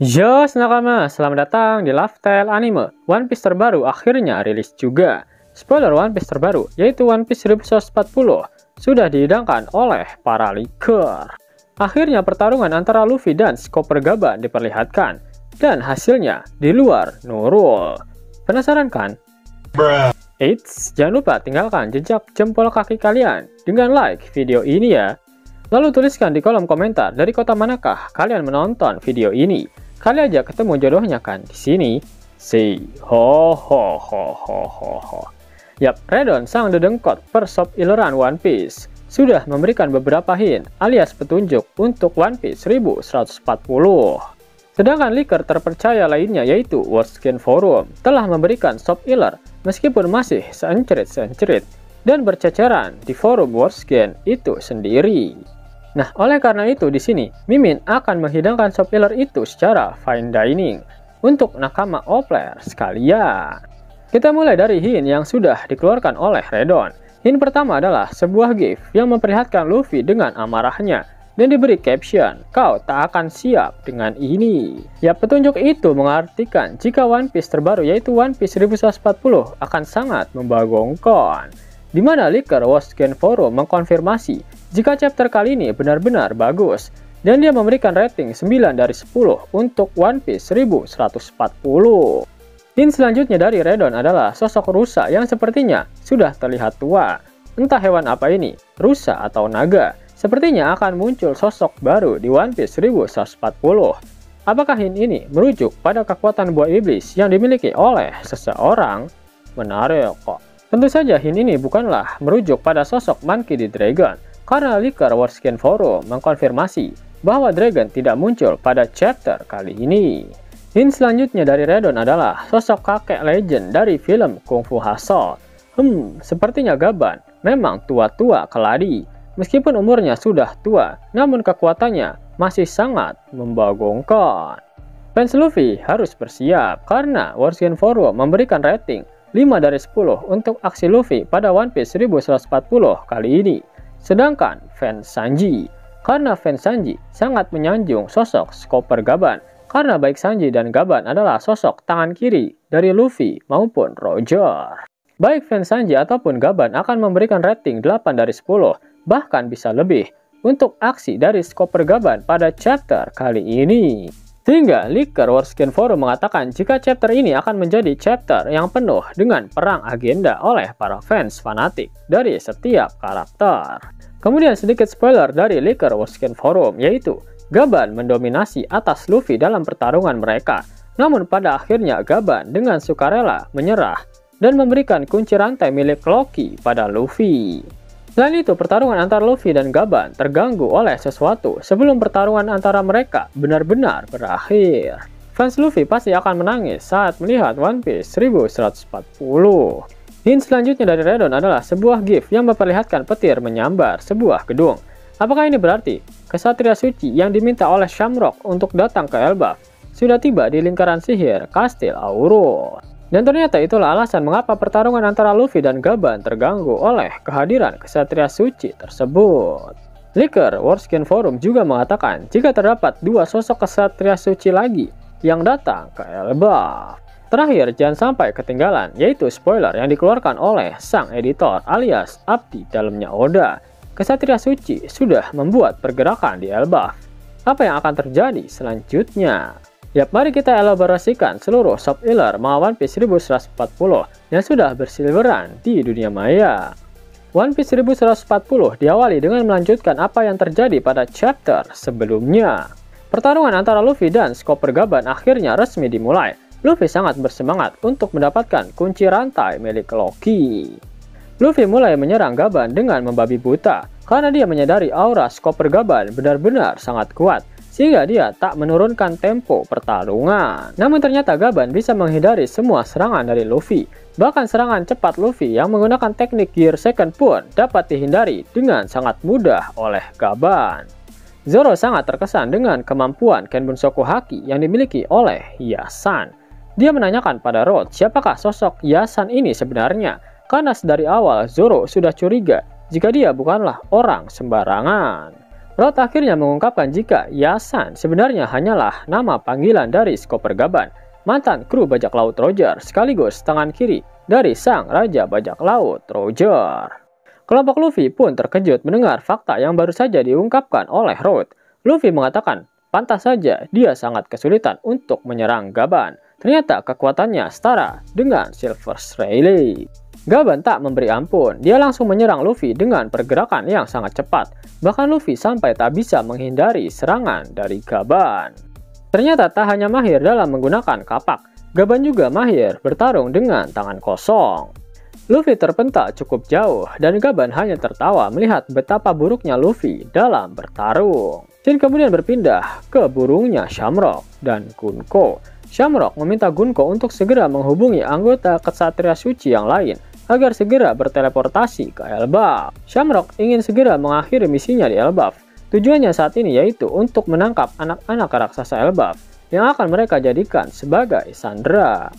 Yo, nakama, selamat datang di Lifestyle Anime. One Piece terbaru akhirnya rilis juga. Spoiler One Piece terbaru, yaitu One Piece 1140, sudah dihidangkan oleh para leaker. Akhirnya pertarungan antara Luffy dan Chopper Gaban diperlihatkan, dan hasilnya di luar Nurul. Penasaran kan? Eits, jangan lupa tinggalkan jejak jempol kaki kalian dengan like video ini ya. Lalu tuliskan di kolom komentar dari kota manakah kalian menonton video ini. Kali aja ketemu jodohnya kan di sini. Say ho ho ho ho ho ho. Yap, Redon sang dedengkot per sub ileran One Piece sudah memberikan beberapa hint alias petunjuk untuk One Piece 1140. Sedangkan leaker terpercaya lainnya yaitu Wordskin Forum telah memberikan sub iler meskipun masih seencerit-seencerit dan berceceran di forum Wordskin itu sendiri. Nah, oleh karena itu di sini Mimin akan menghidangkan sub iler itu secara fine dining untuk nakama O-player sekalian. Kita mulai dari hint yang sudah dikeluarkan oleh Redon. Hint pertama adalah sebuah gif yang memperlihatkan Luffy dengan amarahnya dan diberi caption, "Kau tak akan siap dengan ini." Ya, petunjuk itu mengartikan jika One Piece terbaru yaitu One Piece 1140 akan sangat membagongkan. Di mana leaker Wordskin Forum mengkonfirmasi jika chapter kali ini benar-benar bagus, dan dia memberikan rating 9 dari 10 untuk One Piece 1140. Hint selanjutnya dari Redon adalah sosok rusa yang sepertinya sudah terlihat tua. Entah hewan apa ini, rusa atau naga, sepertinya akan muncul sosok baru di One Piece 1140. Apakah hint ini merujuk pada kekuatan buah iblis yang dimiliki oleh seseorang? Menarik kok. Tentu saja hint ini bukanlah merujuk pada sosok Monkey D. Dragon, karena leaker Wordskin Forum mengkonfirmasi bahwa Dragon tidak muncul pada chapter kali ini. Hint selanjutnya dari Redon adalah sosok kakek legend dari film Kung Fu Hustle. Sepertinya Gaban memang tua-tua keladi. Meskipun umurnya sudah tua, namun kekuatannya masih sangat membagongkan. Fans Luffy harus bersiap karena Wordskin Forum memberikan rating 5 dari 10 untuk aksi Luffy pada One Piece 1140 kali ini. Sedangkan fans Sanji, karena fans Sanji sangat menyanjung sosok Chopper Gaban, karena baik Sanji dan Gaban adalah sosok tangan kiri dari Luffy maupun Roger. Baik fans Sanji ataupun Gaban akan memberikan rating 8 dari 10, bahkan bisa lebih, untuk aksi dari Chopper Gaban pada chapter kali ini. Sehingga leaker Wordskin Forum mengatakan jika chapter ini akan menjadi chapter yang penuh dengan perang agenda oleh para fans fanatik dari setiap karakter. Kemudian sedikit spoiler dari leaker Wordskin Forum, yaitu Gaban mendominasi atas Luffy dalam pertarungan mereka. Namun pada akhirnya Gaban dengan sukarela menyerah dan memberikan kunci rantai milik Loki pada Luffy. Selain itu, pertarungan antara Luffy dan Gaban terganggu oleh sesuatu sebelum pertarungan antara mereka benar-benar berakhir. Fans Luffy pasti akan menangis saat melihat One Piece 1140. Hint selanjutnya dari Redon adalah sebuah gif yang memperlihatkan petir menyambar sebuah gedung. Apakah ini berarti kesatria suci yang diminta oleh Shamrock untuk datang ke Elbaf sudah tiba di lingkaran sihir Kastil Aurus? Dan ternyata itulah alasan mengapa pertarungan antara Luffy dan Gaban terganggu oleh kehadiran kesatria suci tersebut. Leaker Wordskin Forum juga mengatakan jika terdapat dua sosok kesatria suci lagi yang datang ke Elbaf. Terakhir, jangan sampai ketinggalan, yaitu spoiler yang dikeluarkan oleh sang editor alias abdi dalamnya Oda. Kesatria suci sudah membuat pergerakan di Elbaf. Apa yang akan terjadi selanjutnya? Yap, mari kita elaborasikan seluruh sub iler One Piece 1140 yang sudah berseliweran di dunia maya. One Piece 1140 diawali dengan melanjutkan apa yang terjadi pada chapter sebelumnya. Pertarungan antara Luffy dan Chopper Gaban akhirnya resmi dimulai. Luffy sangat bersemangat untuk mendapatkan kunci rantai milik Loki. Luffy mulai menyerang Gaban dengan membabi buta karena dia menyadari aura Chopper Gaban benar-benar sangat kuat, sehingga dia tak menurunkan tempo pertarungan. Namun ternyata Gaban bisa menghindari semua serangan dari Luffy. Bahkan serangan cepat Luffy yang menggunakan teknik Gear Second pun dapat dihindari dengan sangat mudah oleh Gaban. Zoro sangat terkesan dengan kemampuan Kenbunsoku Haki yang dimiliki oleh Yasan. Dia menanyakan pada Road siapakah sosok Yasan ini sebenarnya, karena dari awal Zoro sudah curiga jika dia bukanlah orang sembarangan. Road akhirnya mengungkapkan jika Yasan sebenarnya hanyalah nama panggilan dari Chopper Gaban, mantan kru bajak laut Roger sekaligus tangan kiri dari sang raja bajak laut Roger. Kelompok Luffy pun terkejut mendengar fakta yang baru saja diungkapkan oleh Road. Luffy mengatakan, pantas saja dia sangat kesulitan untuk menyerang Gaban. Ternyata kekuatannya setara dengan Silver Rayleigh. Gaban tak memberi ampun, dia langsung menyerang Luffy dengan pergerakan yang sangat cepat. Bahkan Luffy sampai tak bisa menghindari serangan dari Gaban. Ternyata tak hanya mahir dalam menggunakan kapak, Gaban juga mahir bertarung dengan tangan kosong. Luffy terpental cukup jauh dan Gaban hanya tertawa melihat betapa buruknya Luffy dalam bertarung. Shin kemudian berpindah ke burungnya Shamrock dan Gunko. Shamrock meminta Gunko untuk segera menghubungi anggota Ksatria Suci yang lain agar segera berteleportasi ke Elbaf. Shamrock ingin segera mengakhiri misinya di Elbaf. Tujuannya saat ini yaitu untuk menangkap anak-anak raksasa Elbaf yang akan mereka jadikan sebagai sandera.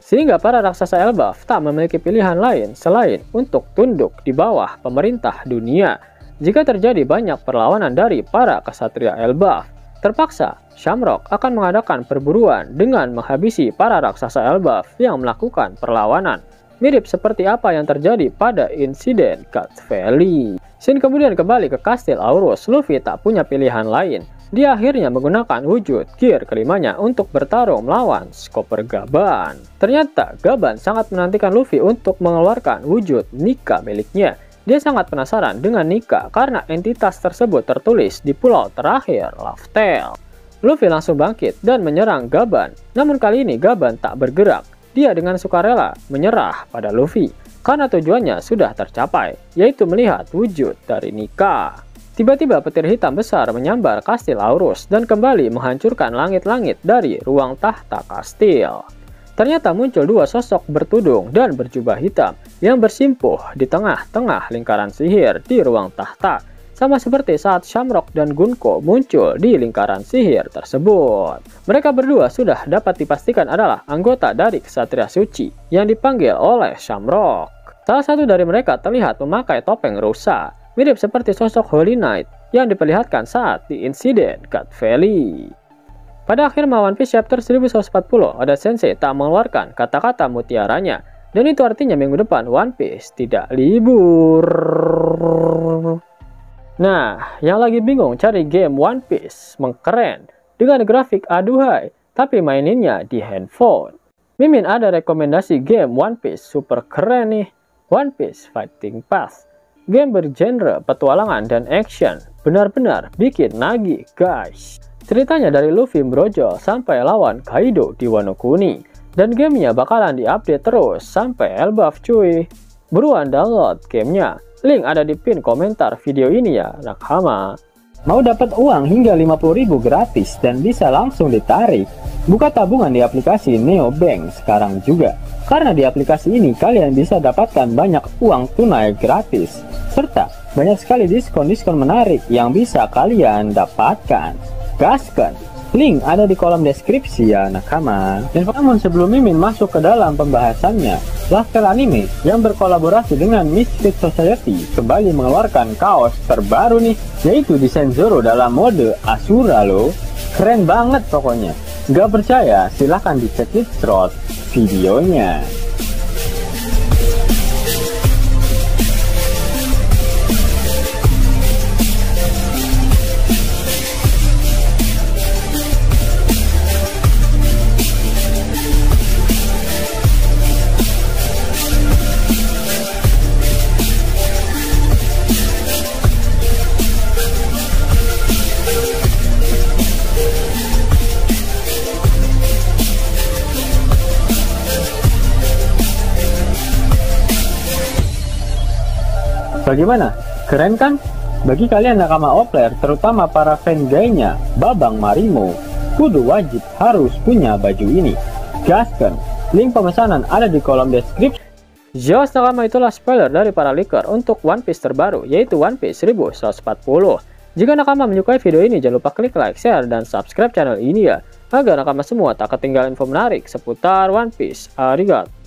Sehingga para raksasa Elbaf tak memiliki pilihan lain selain untuk tunduk di bawah pemerintah dunia. Jika terjadi banyak perlawanan dari para ksatria Elbaf, terpaksa Shamrock akan mengadakan perburuan dengan menghabisi para raksasa Elbaf yang melakukan perlawanan. Mirip seperti apa yang terjadi pada insiden Cut Valley. Shin kemudian kembali ke Kastil Aurus. Luffy tak punya pilihan lain. Dia akhirnya menggunakan wujud gear kelimanya untuk bertarung melawan Chopper Gaban. Ternyata Gaban sangat menantikan Luffy untuk mengeluarkan wujud Nika miliknya. Dia sangat penasaran dengan Nika karena entitas tersebut tertulis di pulau terakhir Laugh Tale. Luffy langsung bangkit dan menyerang Gaban. Namun kali ini Gaban tak bergerak. Dia dengan sukarela menyerah pada Luffy karena tujuannya sudah tercapai, yaitu melihat wujud dari Nika. Tiba-tiba petir hitam besar menyambar Kastil Aurus dan kembali menghancurkan langit-langit dari ruang tahta kastil. Ternyata muncul dua sosok bertudung dan berjubah hitam yang bersimpuh di tengah-tengah lingkaran sihir di ruang tahta, sama seperti saat Shamrock dan Gunko muncul di lingkaran sihir tersebut. Mereka berdua sudah dapat dipastikan adalah anggota dari Ksatria Suci yang dipanggil oleh Shamrock. Salah satu dari mereka terlihat memakai topeng rusa, mirip seperti sosok Holy Knight yang diperlihatkan saat di insiden Cut Valley. Pada akhir One Piece chapter 1140, Oda Sensei tak mengeluarkan kata-kata mutiaranya, dan itu artinya minggu depan One Piece tidak libur. Nah, yang lagi bingung cari game One Piece mengkeren dengan grafik aduhai, tapi maininnya di handphone. Mimin ada rekomendasi game One Piece super keren nih, One Piece Fighting Path. Game bergenre petualangan dan action, benar-benar bikin nagih guys. Ceritanya dari Luffy brojol sampai lawan Kaido di Wano Kuni, dan gamenya bakalan diupdate terus sampai Elbaf cuy. Buruan download gamenya. Link ada di pin komentar video ini ya, nakama. Mau dapat uang hingga 50.000 gratis dan bisa langsung ditarik? Buka tabungan di aplikasi Neobank sekarang juga. Karena di aplikasi ini kalian bisa dapatkan banyak uang tunai gratis. Serta banyak sekali diskon-diskon menarik yang bisa kalian dapatkan. Gaskan! Link ada di kolom deskripsi ya nakama. Dan namun sebelum Mimin masuk ke dalam pembahasannya, Laftel Anime yang berkolaborasi dengan Misfit Society kembali mengeluarkan kaos terbaru nih, yaitu desain Zoro dalam mode Asura loh. Keren banget pokoknya. Gak percaya? Silahkan dicek di slot videonya. Bagaimana? Keren kan? Bagi kalian nakama Opler, terutama para fan gaynya Babang Marimo, kudu wajib harus punya baju ini. Gaskan! Link pemesanan ada di kolom deskripsi. Jelas nakama, itulah spoiler dari para leaker untuk One Piece terbaru, yaitu One Piece 1140. Jika nakama menyukai video ini, jangan lupa klik like, share, dan subscribe channel ini ya, agar nakama semua tak ketinggalan info menarik seputar One Piece. Arigato.